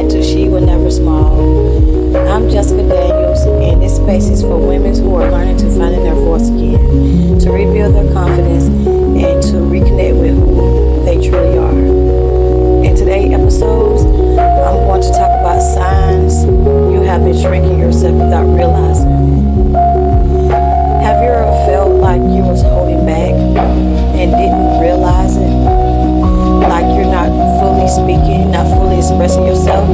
back to She Was Never Small. I'm Jessica Daniels, and this space is for women who are learning to find their voice again, to rebuild their confidence, and to reconnect with who they truly are. In today's episodes, I'm going to talk about signs you have been shrinking yourself without realizing it. Have you ever felt like you was holding back and didn't realize it? Like you're not fully speaking, not fully expressing yourself,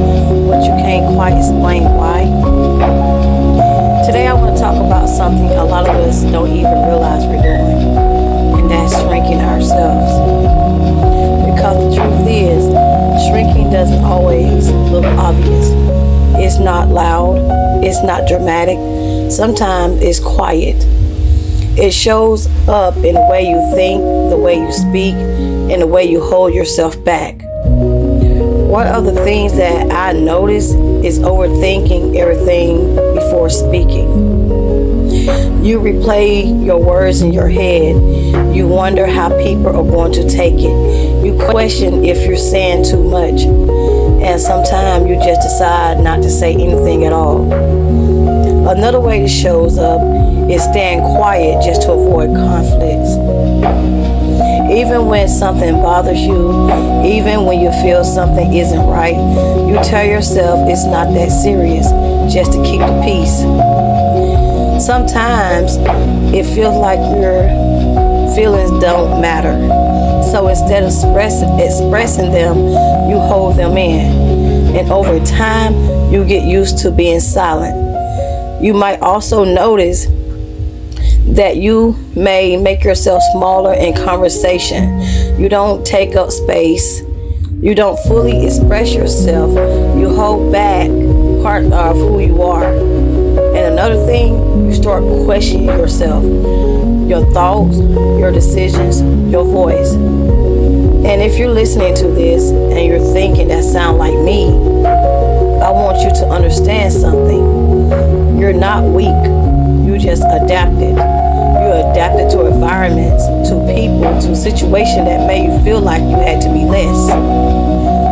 but you can't quite explain why? Today I want to talk about something a lot of us don't even realize we're doing, and that's shrinking ourselves. Because the truth is, shrinking doesn't always look obvious. It's not loud, it's not dramatic, sometimes it's quiet. It shows up in the way you think, the way you speak, and the way you hold yourself back. One of the things that I notice is overthinking everything before speaking. You replay your words in your head. You wonder how people are going to take it. You question if you're saying too much. And sometimes you just decide not to say anything at all. Another way it shows up is staying quiet just to avoid conflicts. Even when something bothers you, even when you feel something isn't right, you tell yourself it's not that serious, just to keep the peace. Sometimes it feels like your feelings don't matter. So instead of expressing them, you hold them in. And over time, you get used to being silent. You might also notice that you may make yourself smaller in conversation. You don't take up space. You don't fully express yourself. You hold back part of who you are. And another thing, you start questioning yourself, your thoughts, your decisions, your voice. And if you're listening to this and you're thinking that sound like me, I want you to understand something. You're not weak. You just adapted. You adapted to environments, to people, to situations that made you feel like you had to be less.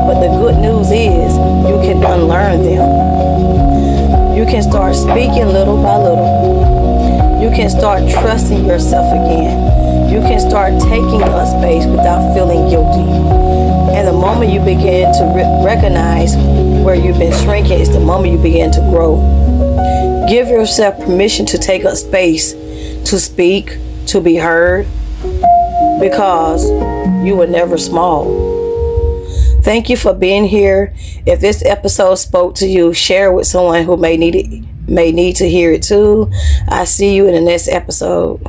But the good news is you can unlearn them. You can start speaking little by little. You can start trusting yourself again. You can start taking up space without feeling guilty. And the moment you begin to recognize where you've been shrinking is the moment you begin to grow. Give yourself permission to take up space, to speak, to be heard, because you were never small. Thank you for being here. If this episode spoke to you, share it with someone who may need to hear it too. I see you in the next episode.